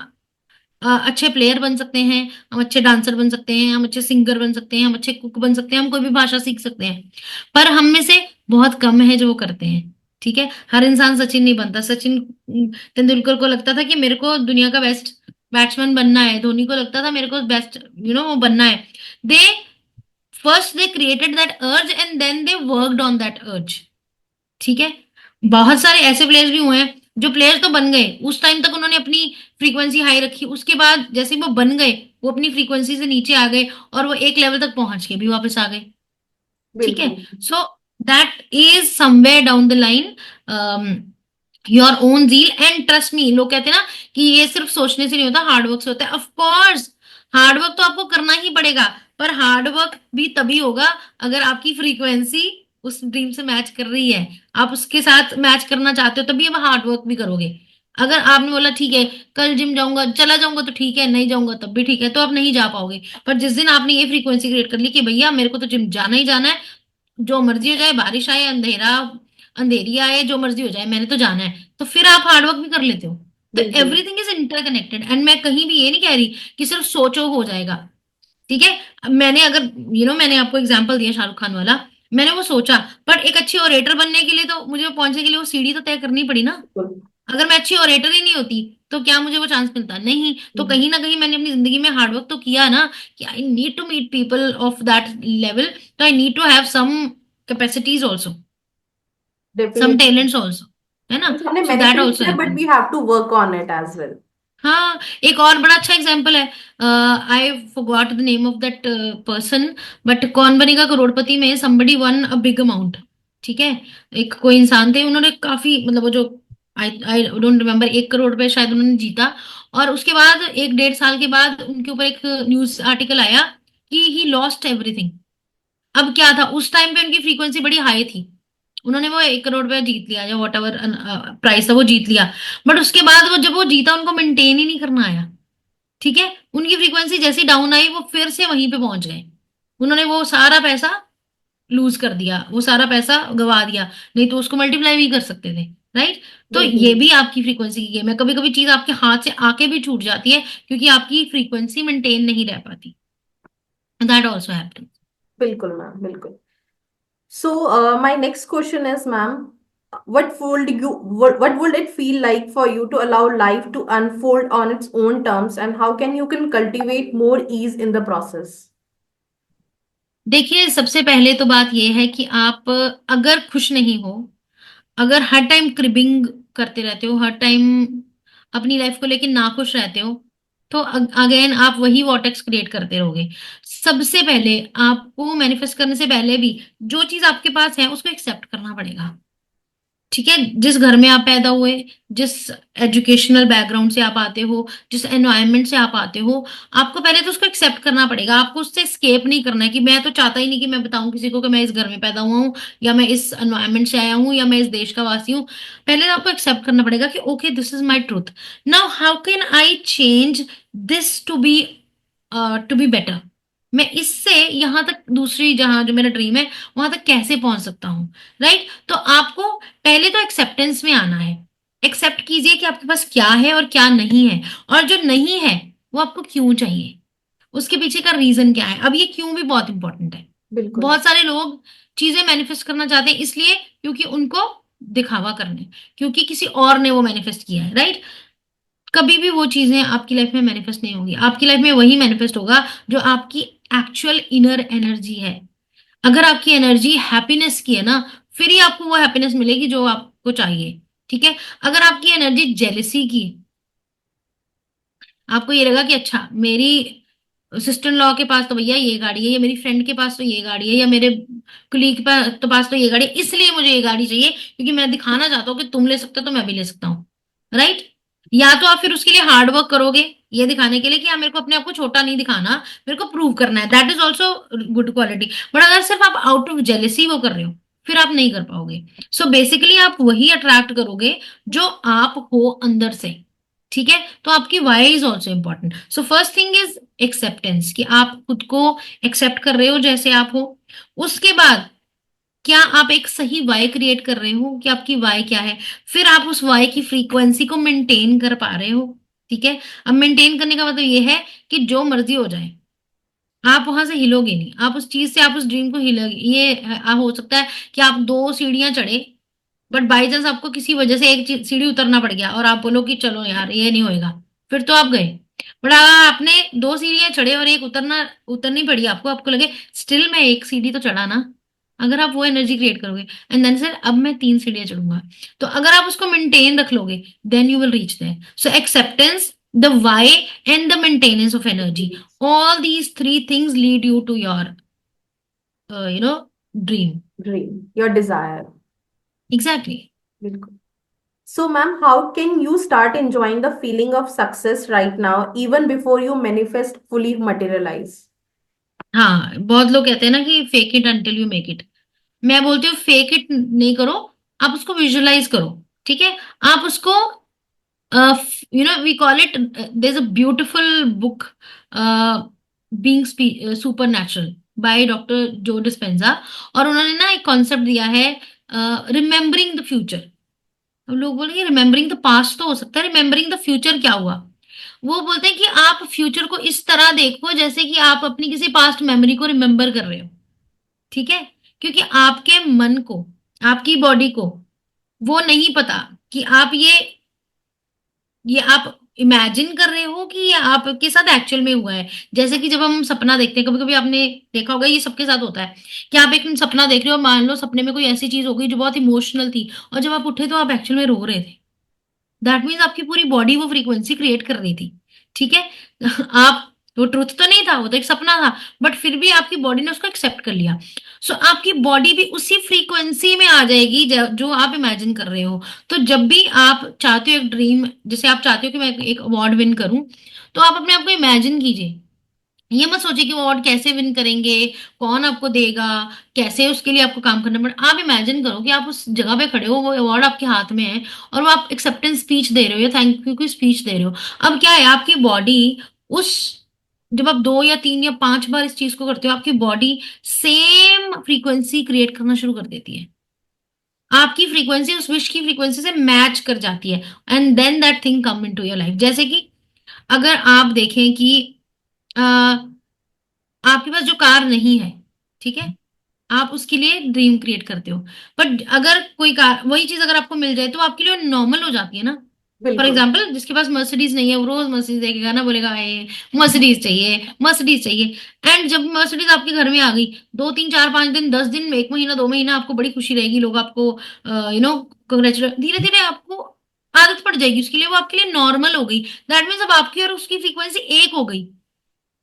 अच्छे प्लेयर बन सकते हैं, हम अच्छे डांसर बन सकते हैं, हम अच्छे सिंगर बन सकते हैं, हम अच्छे कुक बन सकते हैं, हम कोई भी भाषा सीख सकते हैं। पर हम में से बहुत कम है जो वो करते हैं। ठीक है। हर इंसान सचिन नहीं बनता। सचिन तेंदुलकर को लगता था कि मेरे को दुनिया का बेस्ट बैट्समैन बनना है, धोनी को लगता था मेरे को बेस्ट वो बनना है। They first they created that urge and then they worked on that urge. ठीक है। बहुत सारे ऐसे प्लेयर्स भी हुए हैं जो प्लेयर्स तो बन गए, उस टाइम तक उन्होंने अपनी फ्रीक्वेंसी हाई रखी, उसके बाद जैसे ही वो बन गए वो अपनी फ्रीक्वेंसी से नीचे आ गए और वो एक लेवल तक पहुंच के भी वापस आ गए। ठीक है। बिल्कुल। So that is somewhere down the line your own zeal and trust me. लोग कहते हैं ना कि ये सिर्फ सोचने से नहीं होता, हार्डवर्क से होता है। ऑफ कोर्स हार्डवर्क तो आपको करना ही पड़ेगा, पर हार्डवर्क भी तभी होगा अगर आपकी फ्रीक्वेंसी उस ड्रीम से मैच कर रही है, आप उसके साथ मैच करना चाहते हो, तभी आप हार्डवर्क भी करोगे। अगर आपने बोला ठीक है कल जिम जाऊंगा, चला जाऊंगा तो ठीक है, नहीं जाऊंगा तब भी ठीक है, तो आप नहीं जा पाओगे। पर जिस दिन आपने ये फ्रीक्वेंसी क्रिएट कर ली कि भैया मेरे को तो जिम जाना ही जाना है, जो मर्जी हो जाए, बारिश आए, अंधेरी आए, जो मर्जी हो जाए, मैंने तो जाना है, तो फिर आप हार्डवर्क भी कर लेते हो। तो बिल्कुल। Everything is interconnected. एंड मैं कहीं भी ये नहीं कह रही कि सिर्फ सोचो हो जाएगा। ठीक है। मैंने अगर मैंने आपको एग्जांपल दिया शाहरुख खान वाला, मैंने वो सोचा, पर एक अच्छी ओरेटर बनने के लिए तो मुझे पहुंचने के लिए वो सीढ़ी तो तय करनी पड़ी ना। बिल्कुल। अगर मैं अच्छी ओरेटर ही नहीं होती तो क्या मुझे वो चांस मिलता? नहीं। तो कहीं ना कहीं मैंने अपनी जिंदगी में हार्डवर्क तो किया ना, कि I need to meet people of that level, तो I need to have some capacities also, some definitely. Talents also, है ना। हमने सो दैट मैनिफेस्ट ऑल्सो किया but happen. We have to work on it as well. हाँ, एक और बड़ा अच्छा एग्जाम्पल है। I forgot the name of that person, but Kaun Banega Crorepati में somebody won a big amount. ठीक है, एक कोई इंसान थे, उन्होंने काफी मतलब वो जो आई आई डोंट रिमेम्बर, 1 करोड़ रुपए शायद उन्होंने जीता। और उसके बाद 1 डेढ़ साल के बाद उनके ऊपर एक न्यूज आर्टिकल आया कि ही लॉस्ट एवरीथिंग। अब क्या था, उस टाइम पे उनकी फ्रीक्वेंसी बड़ी हाई थी, उन्होंने वो 1 करोड़ रुपया जीत लिया, या वॉट एवर प्राइस था वो जीत लिया। बट उसके बाद वो जब वो जीता उनको मेंटेन ही नहीं करना आया। ठीक है, उनकी फ्रीक्वेंसी जैसी डाउन आई वो फिर से वहीं पे पहुंच गए। उन्होंने वो सारा पैसा लूज कर दिया, वो सारा पैसा गवा दिया, नहीं तो उसको मल्टीप्लाई भी कर सकते थे। राइट। तो बिल्कुल। ये भी आपकी फ्रीक्वेंसी की गेम है, कभी कभी चीज आपके हाथ से आके भी छूट जाती है क्योंकि आपकी फ्रीक्वेंसी मेंटेन नहीं रह पाती। That also happen. बिल्कुल मैम, बिल्कुल। So, my next question is, ma'am, what would it feel like for you to allow life to unfold on its own terms, and how can cultivate more ease in the process? देखिए, सबसे पहले तो बात यह है कि आप अगर खुश नहीं हो, अगर हर टाइम क्रिबिंग करते रहते हो, हर टाइम अपनी लाइफ को लेके नाखुश रहते हो, तो अगेन आप वही वॉर्टेक्स क्रिएट करते रहोगे। सबसे पहले आपको मैनिफेस्ट करने से पहले भी जो चीज आपके पास है उसको एक्सेप्ट करना पड़ेगा। ठीक है, जिस घर में आप पैदा हुए, जिस एजुकेशनल बैकग्राउंड से आप आते हो, जिस एनवायरनमेंट से आप आते हो, आपको पहले तो उसको एक्सेप्ट करना पड़ेगा। आपको उससे एस्केप नहीं करना है कि मैं तो चाहता ही नहीं कि मैं बताऊं किसी को कि मैं इस घर में पैदा हुआ हूँ, या मैं इस एनवायरनमेंट से आया हूँ, या मैं इस देश का वासी हूँ। पहले तो आपको एक्सेप्ट करना पड़ेगा कि okay, this is my truth. Now how can I change this to be better. मैं इससे यहां तक, दूसरी जहां जो मेरा ड्रीम है वहां तक कैसे पहुंच सकता हूँ। राइट। तो आपको पहले तो एक्सेप्टेंस में आना है। एक्सेप्ट कीजिए कि आपके पास क्या है और क्या नहीं है, और जो नहीं है वो आपको क्यों चाहिए, उसके पीछे का रीजन क्या है। अब ये क्यों भी बहुत इंपॉर्टेंट है। बिल्कुल। बहुत सारे लोग चीजें मैनिफेस्ट करना चाहते हैं इसलिए क्योंकि उनको दिखावा करना है, क्योंकि किसी और ने वो मैनिफेस्ट किया है। राइट। कभी भी वो चीजें आपकी लाइफ में मैनिफेस्ट नहीं होंगी, आपकी लाइफ में वही मैनिफेस्ट होगा जो आपकी एक्चुअल इनर एनर्जी है। अगर आपकी एनर्जी हैप्पीनेस की है ना, फिर ही आपको वो हैप्पीनेस मिलेगी जो आपको चाहिए। ठीक है। अगर आपकी एनर्जी जेलिसी की, आपको ये लगा कि अच्छा मेरी सिस्टर इन लॉ के पास तो भैया ये गाड़ी है, या मेरी फ्रेंड के पास तो ये गाड़ी है, या मेरे कुलीग के पास तो ये गाड़ी है, इसलिए मुझे ये गाड़ी चाहिए क्योंकि मैं दिखाना चाहता हूँ कि तुम ले सकते हो तो मैं भी ले सकता हूँ। राइट। या तो आप फिर उसके लिए हार्ड वर्क करोगे, ये दिखाने के लिए कि हाँ मेरे को अपने आप को छोटा नहीं दिखाना, मेरे को प्रूव करना है, that is also good quality. But अगर सिर्फ आप आउट ऑफ जेलेसी वो कर रहे हो, फिर आप नहीं कर पाओगे। सो बेसिकली आप वही अट्रैक्ट करोगे जो आप हो अंदर से। ठीक है, तो आपकी why is also important. So first thing is acceptance, कि आप खुद को एक्सेप्ट कर रहे हो जैसे आप हो। उसके बाद क्या आप एक सही वाई क्रिएट कर रहे हो, कि आपकी वाई क्या है। फिर आप उस वाई की फ्रीक्वेंसी को मेंटेन कर पा रहे हो। ठीक है। अब मेंटेन करने का मतलब ये है कि जो मर्जी हो जाए आप वहां से हिलोगे नहीं, आप उस चीज से, आप उस ड्रीम को हिलोगे। ये हो सकता है कि आप 2 सीढ़ियां चढ़े, बट बाई चांस आपको किसी वजह से एक सीढ़ी उतरना पड़ गया और आप बोलो कि चलो यार ये नहीं होएगा, फिर तो आप गए। बट अगर आपने 2 सीढ़ियां चढ़े और एक उतरनी पड़ी आपको, आपको लगे स्टिल मैं एक सीढ़ी तो चढ़ा ना, अगर आप वो एनर्जी क्रिएट करोगे एंड देन सर अब मैं 3 सीढ़ियां चढ़ूंगा, तो अगर आप उसको मेंटेन रख लोगे then you will reach there. So acceptance, the why, and the maintenance of energy, all these 3 things lead you to your dream. Dream, your desire. Exactly. बिल्कुल। So, ma'am, how can you start enjoying the feeling of success right now, even before you manifest fully materialize? हाँ, बहुत लोग कहते हैं ना कि fake it until you make it. मैं बोलती हूँ फेक इट नहीं करो, आप उसको विजुअलाइज करो। ठीक है। आप उसको, we call it, there is a beautiful book being supernatural by doctor Joe Dispenza, और उन्होंने ना एक कॉन्सेप्ट दिया है, रिमेम्बरिंग द फ्यूचर। अब लोग बोलेंगे रिमेम्बरिंग द पास्ट तो हो सकता है, रिमेम्बरिंग द फ्यूचर क्या हुआ। वो बोलते हैं कि आप फ्यूचर को इस तरह देखो जैसे कि आप अपनी किसी पास्ट मेमोरी को रिमेम्बर कर रहे हो। ठीक है। क्योंकि आपके मन को, आपकी बॉडी को वो नहीं पता कि आप ये आप इमेजिन कर रहे हो कि ये आपके साथ एक्चुअल में हुआ है। जैसे कि जब हम सपना देखते हैं, कभी कभी आपने देखा होगा, ये सबके साथ होता है कि आप एक सपना देख रहे हो, मान लो सपने में कोई ऐसी चीज हो गई जो बहुत इमोशनल थी, और जब आप उठे तो आप एक्चुअल में रो रहे थे। दैट मीन्स आपकी पूरी बॉडी वो फ्रीक्वेंसी क्रिएट कर रही थी, ठीक है। आप, वो ट्रुथ तो नहीं था, वो तो एक सपना था, बट फिर भी आपकी बॉडी ने उसको एक्सेप्ट कर लिया। सो आपकी बॉडी भी उसी फ्रीक्वेंसी में आ जाएगी जो आप इमेजिन कर रहे हो। तो जब भी आप चाहते हो एक ड्रीम, जैसे आप चाहते हो कि मैं एक अवार्ड विन करूं, तो आप अपने आप को इमेजिन कीजिए। ये मत सोचिए कि वो अवार्ड कैसे विन करेंगे, कौन आपको देगा, कैसे उसके लिए आपको काम करना पड़े। आप इमेजिन करो कि आप उस जगह पे खड़े हो, वो अवार्ड आपके हाथ में है, और वो आप एक्सेप्टेंस स्पीच दे रहे हो या थैंक यू की स्पीच दे रहे हो। अब क्या है, आपकी बॉडी उस, जब आप 2 या 3 या 5 बार इस चीज को करते हो, आपकी बॉडी सेम फ्रीक्वेंसी क्रिएट करना शुरू कर देती है। आपकी फ्रीक्वेंसी उस विश की फ्रीक्वेंसी से मैच कर जाती है, and then that thing come into your life. जैसे कि अगर आप देखें कि आपके पास जो कार नहीं है, ठीक है, आप उसके लिए ड्रीम क्रिएट करते हो। बट अगर कोई कार, वही चीज अगर आपको मिल जाए तो आपके लिए नॉर्मल हो जाती है ना। फॉर बिल्कुल। एग्जाम्पल, जिसके पास मर्सिडीज नहीं है, वो रोज मर्सिडीज देखेगा ना, बोलेगा ए मर्सिडीज चाहिए, मर्सिडीज चाहिए। एंड जब मर्सिडीज आपके घर में आ गई, 2 3 4 5 दिन, 10 दिन, 1 महीना 2 महीना आपको बड़ी खुशी रहेगी, लोग आपको कंग्रेचुलेट, धीरे धीरे आपको आदत पड़ जाएगी उसके लिए, वो आपके लिए नॉर्मल हो गई। दैट मीन्स अब आपकी और उसकी फ्रीक्वेंसी एक हो गई,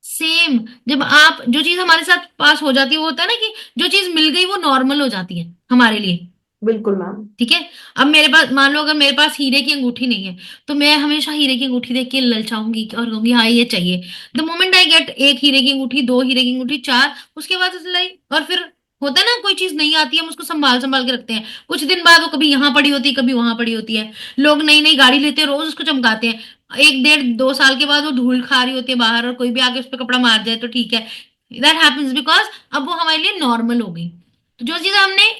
सेम। जब आप, जो चीज हमारे साथ पास हो जाती है, वो होता है ना कि जो चीज मिल गई वो नॉर्मल हो जाती है हमारे लिए, बिल्कुल मैम। ठीक है। अब मेरे पास, मान लो अगर मेरे पास हीरे की अंगूठी नहीं है, तो मैं हमेशा हीरे की अंगूठी देख के ललचाऊंगी और कहूंगी हाँ ये चाहिए। द मोमेंट आई गेट एक हीरे की अंगूठी, 2 हीरे की अंगूठी, चार, उसके बाद उसे लाई, और फिर होता है ना, कोई चीज नहीं आती है, हम उसको संभाल संभाल के रखते हैं, कुछ दिन बाद वो कभी यहाँ पड़ी होती है, कभी वहां पड़ी होती है। लोग नई नई गाड़ी लेते हैं, रोज उसको चमकाते हैं, 1 1 2 2 साल के बाद वो धूल खा रही होती है बाहर, और कोई भी आके उस पर कपड़ा मार जाए तो ठीक है। दैट हैपेंस बिकॉज अब वो हमारे लिए नॉर्मल हो गई। तो जो चीजें हमने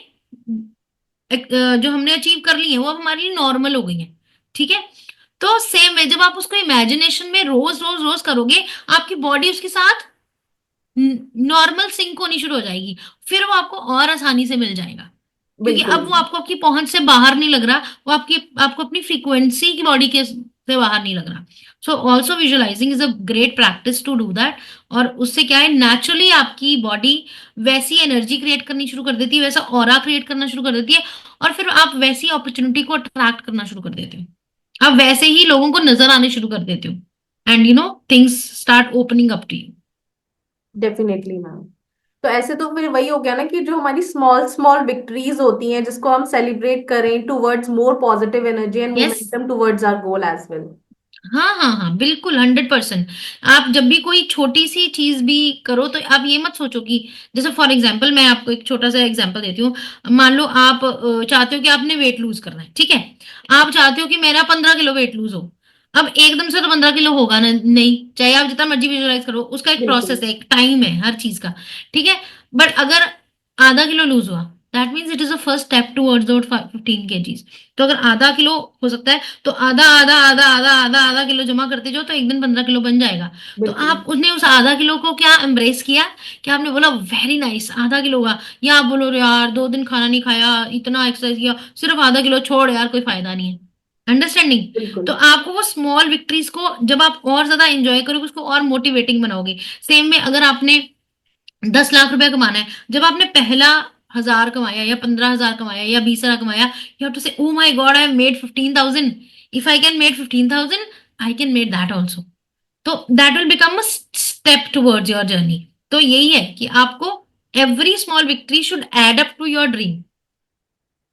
जो हमने अचीव कर ली है, वो अब हमारे लिए नॉर्मल हो गई है, ठीक है। तो सेम वे, जब आप उसको इमेजिनेशन में रोज रोज रोज करोगे, आपकी बॉडी उसके साथ नॉर्मल सिंक होनी शुरू हो जाएगी, फिर वो आपको और आसानी से मिल जाएगा, क्योंकि बिल्कुल अब वो मैम। आपको आपकी पहुंच से बाहर नहीं लग रहा, वो आपकी, आपको अपनी फ्रीक्वेंसी की बॉडी के से बाहर नहीं लग रहा। So also visualising is a great practice to do that. और उससे क्या है, नेचुरली आपकी बॉडी वैसी एनर्जी क्रिएट करनी शुरू कर देती है, वैसा ऑरा क्रिएट करना शुरू कर देती है, और फिर आप वैसी अपॉर्चुनिटी को अट्रैक्ट करना शुरू कर देते हो, आप वैसे ही लोगों को नजर आने शुरू कर देते हो, and things start opening up to you. Definitely ma'am. तो ऐसे तो फिर वही हो गया ना कि जो हमारी स्मॉल स्मॉल विक्ट्रीज होती हैं जिसको हम सेलिब्रेट करें towards more positive energy and yes, momentum towards our goal as well. हाँ हाँ हाँ, बिल्कुल 100%। आप जब भी कोई छोटी सी चीज भी करो, तो आप ये मत सोचो कि, जैसे फॉर एग्जांपल मैं आपको एक छोटा सा एग्जांपल देती हूँ। मान लो आप चाहते हो कि आपने वेट लूज करना है, ठीक है। आप चाहते हो कि मेरा 15 किलो वेट लूज हो। अब एकदम से तो 15 किलो होगा ना, नहीं, चाहे आप जितना मर्जी विजुअलाइज करो, उसका एक बिल्कुल। प्रोसेस है, एक टाइम है हर चीज का, ठीक है। बट अगर ½ किलो लूज हुआ, that means it is a first step towards 15 kgs। तो अगर ½ किलो हो सकता है, तो आधा आधा आधा आधा आधा आधा किलो जमा करते जाओ, तो एक दिन 15 किलो बन जाएगा। तो बिल्कुल। आप, उसने उस ½ किलो को क्या एम्ब्रेस किया, कि आपने बोला वेरी नाइस, ½ किलो हुआ। या आप बोलो यार 2 दिन खाना नहीं खाया, इतना एक्सरसाइज किया, सिर्फ ½ किलो, छोड़ यार कोई फायदा नहीं है। अंडरस्टैंडिंग। बिल्कुल। तो आपको वो स्मॉल विक्ट्रीज को जब आप और ज्यादा एंजॉय करोगे, उसको और मोटिवेटिंग बनाओगे। सेम में अगर आपने 10 लाख रुपया कमाना है, जब आपने पहला 1,000 कमाया, या 15,000 कमाया, या 20,000 कमाया, you have to say, oh my God, I made 15,000। If I can made 15,000, I can made that also. तो that will become a step towards your journey. तो यही है कि आपको every small victory should add up to your dream,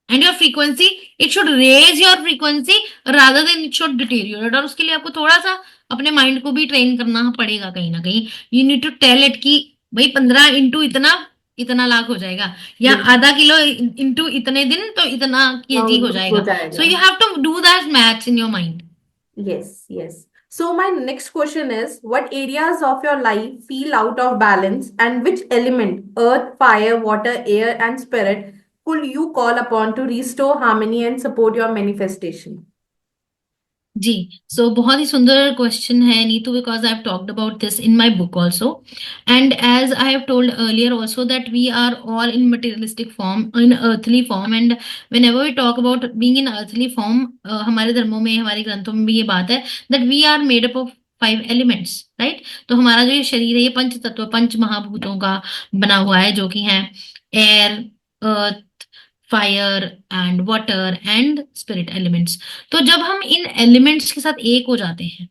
and your frequency, it should raise your frequency rather than it should deteriorate. और उसके लिए आपको थोड़ा सा अपने माइंड को भी ट्रेन करना पड़ेगा कहीं ना कहीं। You need to tell it कि भाई 15 इंटू इतना, इतना लाख हो जाएगा, या बिल्कुल। ½ किलो इंटू इतने दिन तो इतना केजी हो हो जाएगा। सो जाएगा। You have to do that maths in your mind. Yes, yes. So my next question is, what areas of your life feel out of balance and which element, earth, fire, water, air, and spirit, could you call upon to restore harmony and support your manifestation? जी, so बहुत ही सुंदर question है Neetu, because I have talked about this in my book also, and as I have told earlier also that we are all in materialistic form, in earthly form, and whenever we talk about being in earthly form, हमारे धर्मों में, हमारे ग्रंथों में भी ये बात है that we are made up of 5 elements, right. तो हमारा जो ये शरीर है, ये पंच तत्व, पंच महाभूतों का बना हुआ है, जो कि है air, earth, fire and water and spirit elements. तो जब हम इन एलिमेंट्स के साथ एक हो जाते हैं,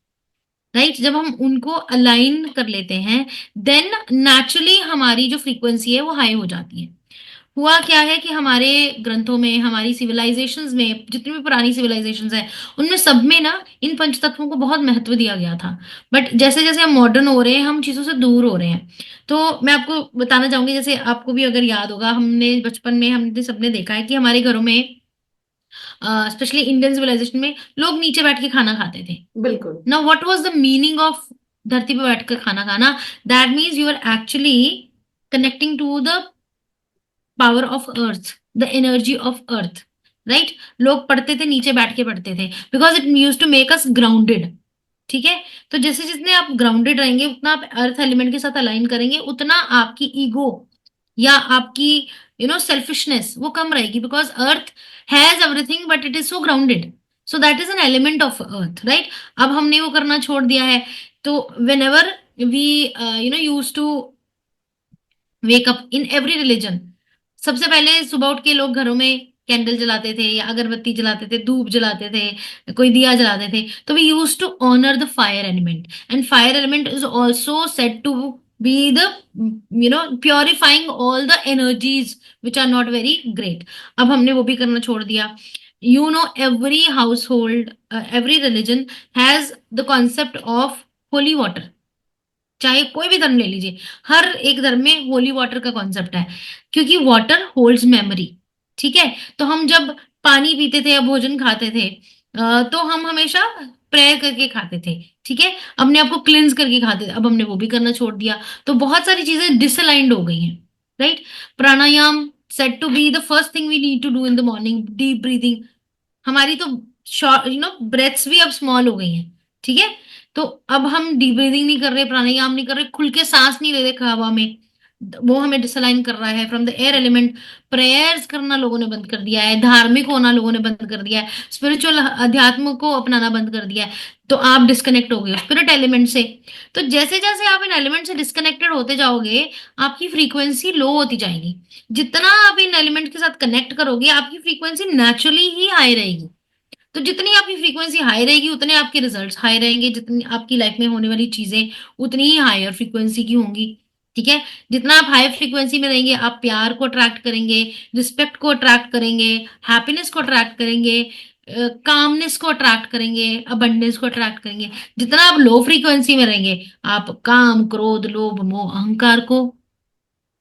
राइट, जब हम उनको अलाइन कर लेते हैं, देन नेचुरली हमारी जो फ्रीक्वेंसी है वो हाई हो जाती है। हुआ क्या है कि हमारे ग्रंथों में, हमारी सिविलाइजेशंस में, जितनी भी पुरानी सिविलाइजेशंस हैं, उनमें सब में ना इन पंच तत्वों को बहुत महत्व दिया गया था। बट जैसे जैसे हम मॉडर्न हो रहे हैं, हम चीजों से दूर हो रहे हैं। तो मैं आपको बताना चाहूंगी, जैसे आपको भी अगर याद होगा, हमने बचपन में हमने सबने देखा है कि हमारे घरों में, स्पेशली इंडियन सिविलाइजेशन में, लोग नीचे बैठ के खाना खाते थे। बिल्कुल। Now what was the meaning of धरती पर बैठकर खाना खाना? That means you are actually connecting to the power of earth, the energy of earth, right. लोग पढ़ते थे, नीचे बैठ के पढ़ते थे, because it use to make us grounded. ठीक है। तो जैसे जितने आप ग्राउंडेड रहेंगे, उतना आप अर्थ एलिमेंट के साथ अलाइन करेंगे, उतना आपकी ईगो या आपकी सेल्फिशनेस वो कम रहेगी, because earth has everything but it is so grounded. So that is an element of earth, right. अब हमने वो करना छोड़ दिया है। तो whenever we use to wake up in every religion, सबसे पहले सुबह उठ के लोग घरों में कैंडल जलाते थे या अगरबत्ती जलाते थे, धूप जलाते थे, कोई दिया जलाते थे। तो we use to honour the fire element, and fire element is also said to be the purifying all the energies which are not very great. अब हमने वो भी करना छोड़ दिया। Every household, every religion has the concept of holy water. चाहे कोई भी धर्म ले लीजिए, हर एक धर्म में होली वाटर का कॉन्सेप्ट है, क्योंकि वाटर होल्ड्स मेमोरी। ठीक है। तो हम जब पानी पीते थे या भोजन खाते थे, तो हम हमेशा प्रेयर करके खाते थे। ठीक है। अपने आप को क्लिंस करके खाते थे। अब हमने वो भी करना छोड़ दिया, तो बहुत सारी चीजें डिसअलाइंड हो गई हैं, right. Pranayama said to be the first thing we need to do in the morning, deep breathing. हमारी तो शॉर्ट ब्रेथ्स भी अब स्मॉल हो गई हैं। ठीक है। तो अब हम डीप ब्रीदिंग नहीं कर रहे, प्राणायाम नहीं कर रहे, खुल के सांस नहीं ले रहे हवा में, वो हमें डिसअलाइन कर रहा है from the air element. Prayers करना लोगों ने बंद कर दिया है, धार्मिक होना लोगों ने बंद कर दिया है, स्पिरिचुअल अध्यात्म को अपनाना बंद कर दिया है। तो आप डिस्कनेक्ट हो गए स्पिरिट एलिमेंट से। तो जैसे जैसे आप इन एलिमेंट से डिस्कनेक्टेड होते जाओगे, आपकी फ्रीक्वेंसी लो होती जाएगी। जितना आप इन एलिमेंट के साथ कनेक्ट करोगे, आपकी फ्रीक्वेंसी नेचुरली ही हाई रहेगी। तो जितनी आपकी फ्रीक्वेंसी हाई रहेगी, उतने आपके रिजल्ट्स हाई रहेंगे, जितनी आपकी लाइफ में होने वाली चीजें उतनी ही हायर फ्रीक्वेंसी की होंगी। ठीक है। जितना आप हाई फ्रीक्वेंसी में रहेंगे, आप प्यार को अट्रैक्ट करेंगे, रिस्पेक्ट को अट्रैक्ट करेंगे, हैप्पीनेस को अट्रैक्ट करेंगे, कामनेस को अट्रैक्ट करेंगे, अबंडेंस को अट्रैक्ट करेंगे। जितना आप लो फ्रीक्वेंसी में रहेंगे, आप काम, क्रोध, लोभ, मोह, अहंकार को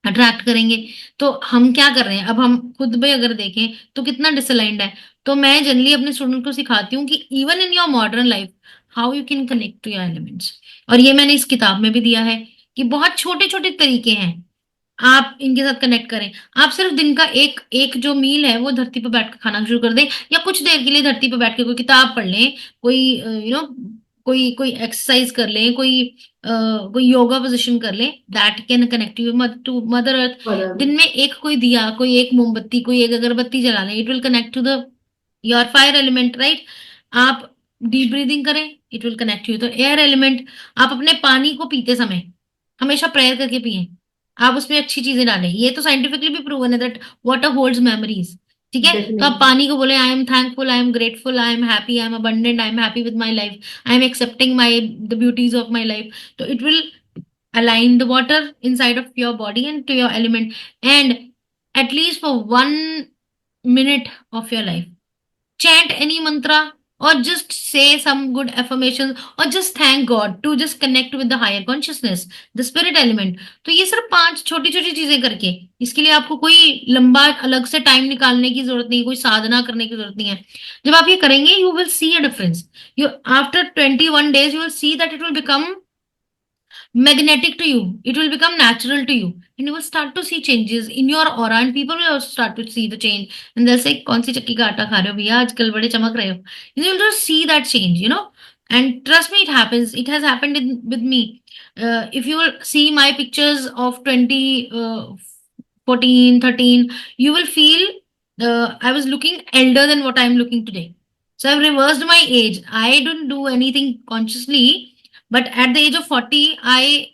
अट्रैक्ट करेंगे। तो हम क्या कर रहे हैं, अब हम खुद भी अगर देखें तो कितना डिसअलाइंड है। तो मैं जनरली अपने स्टूडेंट को सिखाती हूँ कि even in your modern life, how you can connect to your elements. और ये मैंने इस किताब में भी दिया है कि बहुत छोटे छोटे तरीके हैं, आप इनके साथ कनेक्ट करें। आप सिर्फ दिन का एक एक जो मील है, वो धरती पर बैठ कर खाना शुरू कर दें, या कुछ देर के लिए धरती पर बैठ के कोई किताब पढ़ लें, कोई कोई कोई एक्सरसाइज कर लें, कोई योगा पोजिशन कर लें। That can connect you to mother earth. बदल। दिन में एक कोई दिया, कोई एक मोमबत्ती, कोई एक अगरबत्ती जला लें, it will connect to the your fire element, right. आप डीप ब्रीदिंग करें, it will connect you to air element. आप अपने पानी को पीते समय हमेशा प्रेयर करके पिए, आप उसमें अच्छी चीजें डालें। ये तो साइंटिफिकली भी प्रूवन है दैट वाटर होल्ड्स मेमोरीज। ठीक है। तो आप डेफिनेटली। पानी को बोले, I am thankful, I am grateful, I am happy, I am abundant, I am happy with my life, I am accepting my the beauties of my life. तो it will align the water inside of your body and to your element, and at least for 1 minute of your life, chant any mantra, or just say some good affirmations, or just thank God to just connect with the higher consciousness, the spirit element। तो ये सिर्फ 5 छोटी छोटी चीजें करके, इसके लिए आपको कोई लंबा अलग से टाइम निकालने की जरूरत नहीं, कोई साधना करने की जरूरत नहीं है। जब आप ये करेंगे, you will see a difference. You after 21 days you will see that it will become magnetic to you. It will become natural to you. And you will start to see changes in your aura, and people will also start to see the change. And they'll say, कौन सी चक्की का आटा खा रहे हो भैया, आजकल बड़े चमक रहे हो। You will just see that change. And trust me, it happens. It has happened with me. If you will see my pictures of 2014, 13, you will feel I was looking elder than what I'm looking today. So I've reversed my age. I don't do anything consciously, but at the age of 40, I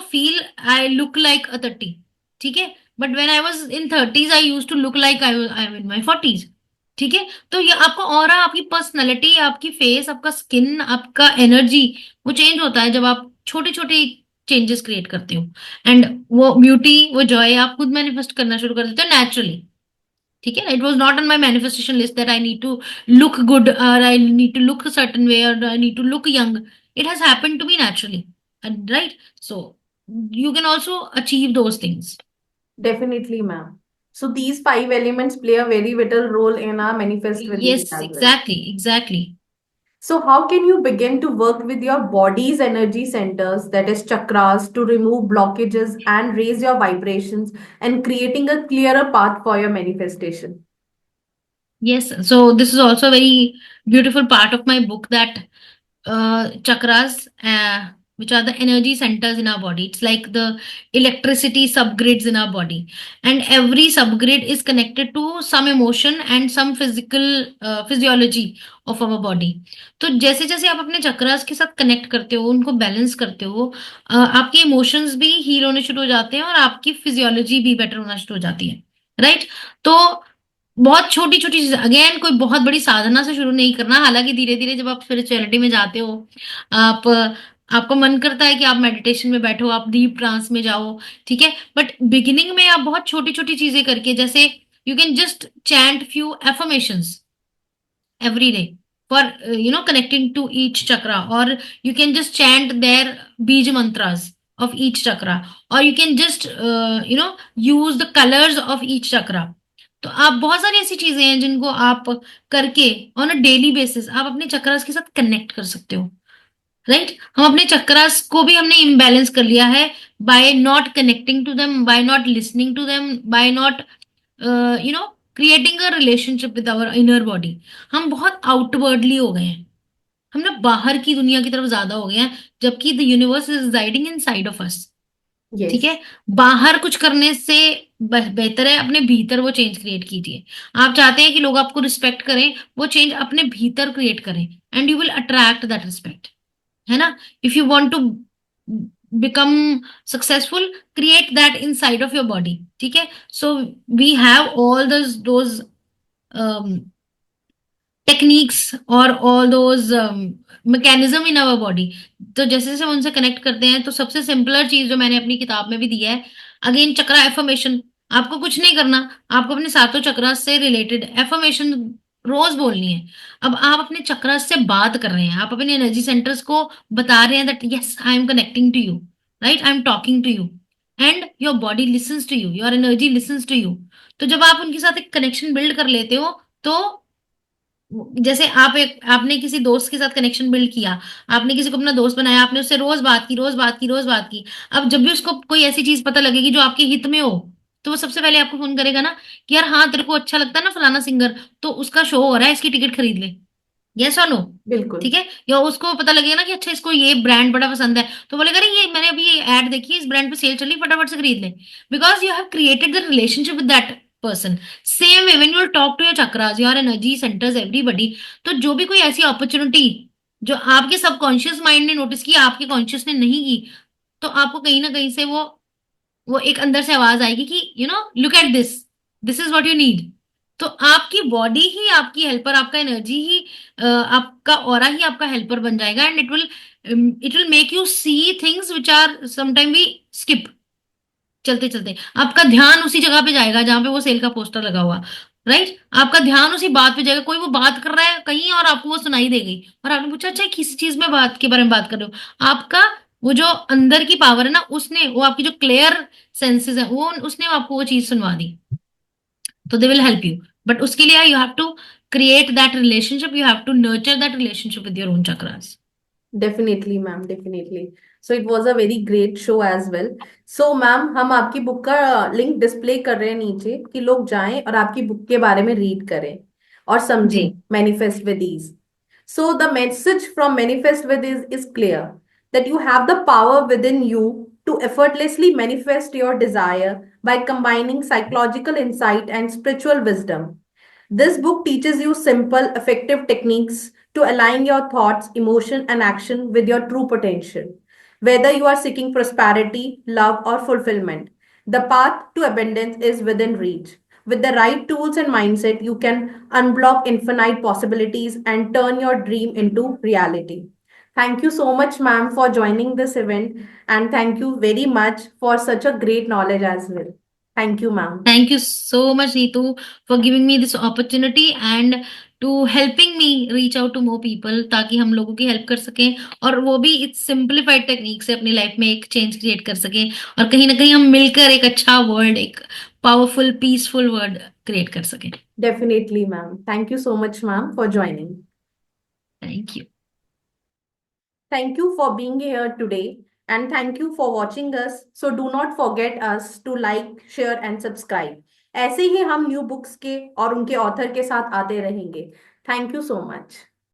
feel I look like a 30। ठीक है। But when I was in 30s I used to look like I am in my 40s। ठीक है, तो ये आपका aura, आपकी personality, आपकी face, आपका स्किन, आपका एनर्जी, वो चेंज होता है जब आप छोटे छोटे चेंजेस क्रिएट करते हो। एंड वो ब्यूटी, वो जॉय आप खुद मैनिफेस्ट करना शुरू कर देते हो नेचुरली। ठीक है ना, it was not on my manifestation list that I need to look good और I need to look certain way और I need to look young. It has happened to me naturally, right? So you can also achieve those things. Definitely, ma'am. So these five elements play a very vital role in our manifest with these Yes, as well. exactly. So how can you begin to work with your body's energy centers, that is chakras, to remove blockages and raise your vibrations and creating a clearer path for your manifestation? Yes, so this is also a very beautiful part of my book, that chakras, which are the energy centers in our body. It's like the electricity subgrids in our body, and every subgrid is connected to some emotion and some physical physiology of our body. तो जैसे जैसे आप अपने चक्रास के साथ connect करते हो, उनको बैलेंस करते हो, आपके इमोशंस भी हील होने शुरू हो जाते हैं और आपकी फिजियोलॉजी भी बेटर होना शुरू हो जाती है, राइट? तो बहुत छोटी-छोटी चीज़ें, अगेन कोई बहुत बड़ी साधना से शुरू नहीं करना। हालाँकि धीरे-धीरे जब आप स्पिरिचुअलिटी में जाते हो, आप आपका मन करता है कि आप मेडिटेशन में बैठो, आप डीप ट्रांस में जाओ, ठीक है? बट बिगिनिंग में आप बहुत छोटी-छोटी चीज़ें करके, जैसे you can just chant few affirmations every day for connecting to each chakra, or you can just chant their bij mantras of each chakra, or you can just use the colors of each chakra. तो आप बहुत सारी ऐसी चीजें हैं जिनको आप करके ऑन अ डेली बेसिस आप अपने चक्रास के साथ कनेक्ट कर सकते हो, राइट? हम अपने चक्रास को भी हमने इम्बैलेंस कर लिया है by not connecting to them, by not listening to them, by not creating a relationship with our inner body. हम बहुत आउटवर्डली हो गए हैं, हम ना बाहर की दुनिया की तरफ ज्यादा हो गए हैं, जबकि the universe is residing in side of us. ठीक Yes, है, बाहर कुछ करने से बेहतर है अपने भीतर वो चेंज क्रिएट कीजिए। आप चाहते हैं कि लोग आपको रिस्पेक्ट करें, वो चेंज अपने भीतर क्रिएट करें, and you will attract that respect, है ना? If you want to become successful, create that inside of your body. ठीक है, so we have all those techniques और all those mechanism in our body. तो जैसे जैसे हम उनसे कनेक्ट करते हैं, तो सबसे सिंपलर चीज जो मैंने अपनी किताब में भी दी है, अगेन चक्रा एफर्मेशन। आपको कुछ नहीं करना, आपको अपने सातों चक्रा से रिलेटेड एफर्मेशन रोज बोलनी है। अब आप अपने चक्रा से बात कर रहे हैं, आप अपने एनर्जी सेंटर्स को बता रहे हैं that yes I am connecting to you, right? I am talking to you, and your body listens to you, your energy listens to you. तो जब आप उनके साथ एक कनेक्शन बिल्ड कर लेते हो, तो जैसे आपने किसी दोस्त के साथ कनेक्शन बिल्ड किया, आपने किसी को अपना दोस्त बनाया, आपने उससे रोज बात की, रोज बात की, रोज बात की। अब जब भी उसको कोई ऐसी चीज पता लगेगी जो आपके हित में हो, तो वो सबसे पहले आपको फोन करेगा ना कि यार हाँ, तेरे को अच्छा लगता है ना फलाना सिंगर, तो उसका शो हो रहा है, इसकी टिकट खरीद ले। यस और नो? बिल्कुल, ठीक है, या उसको पता लगेगा ना कि अच्छा इसको ये ब्रांड बड़ा पसंद है, तो बोलेगा अरे ये मैंने अभी ये एड देखी है, इस ब्रांड पे सेल चली, फटाफट से खरीद ले। Because you have created the relationship with that person. Same way when you talk to your chakras, your energy centres, everybody, तो जो भी कोई ऐसी अपॉर्चुनिटी जो आपके सबकॉन्शियस माइंड ने नोटिस की, आपके कॉन्शियस ने नहीं की, तो आपको कहीं ना कहीं से वो एक अंदर से आवाज आएगी कि look at this, this is what you need. तो आपकी बॉडी ही आपकी हेल्पर, आपका एनर्जी ही आपका ऑरा ही आपका हेल्पर बन जाएगा, and it will make you see things which are sometime we skip. चलते चलते आपका ध्यान उसी जगह पे जाएगा जहां पे वो सेल का पोस्टर लगा हुआ, राइट? आपका ध्यान उसी बात पे जाएगा, कोई वो बात कर रहा है कहीं और आपको वो सुनाई दे गई, और आपने पूछा अच्छा किस चीज में बात के बारे में बात कर रहे हो। आपका वो जो अंदर की पावर है ना, उसने वो आपकी जो क्लियर सेंसेस है, वो उसने आपको वो चीज सुनवा दी। तो they will help you, but उसके लिए you have to create that relationship, you have to nurture that relationship with your own chakras. definitely, ma'am, definitely. So it was a very great show as well. So ma'am, हम आपकी book का link display कर रहे हैं नीचे कि लोग जाएं और आपकी बुक के बारे में रीड करें और जी। समझें manifest with ease. So the message from Manifest with is clear that you have the power within you to effortlessly manifest your desire by combining psychological insight and spiritual wisdom. This book teaches you simple, effective techniques to align your thoughts, emotion, and action with your true potential. Whether you are seeking prosperity, love, or fulfillment, The path to abundance is within reach. With the right tools and mindset, you can unblock infinite possibilities and turn your dream into reality. Thank you so much, ma'am, for joining this event, and thank you very much for such a great knowledge as well. Thank you, ma'am. Thank you so much, Neetu, for giving me this opportunity and to helping me reach out to more people ताकि हम लोगों की help कर सकें और वो भी इस सिंप्लीफाइड टेक्निक से अपनी लाइफ में एक चेंज क्रिएट कर सकें और कहीं ना कहीं हम मिलकर एक अच्छा वर्ल्ड एक पावरफुल पीसफुल वर्ल्ड क्रिएट कर सकें. Definitely, ma'am. Thank you so much, ma'am, for joining. Thank you. Thank you for being here today and thank you for watching us. So do not forget us to like, share and subscribe. ऐसे ही हम new books के और उनके author के साथ आते रहेंगे. Thank you so much.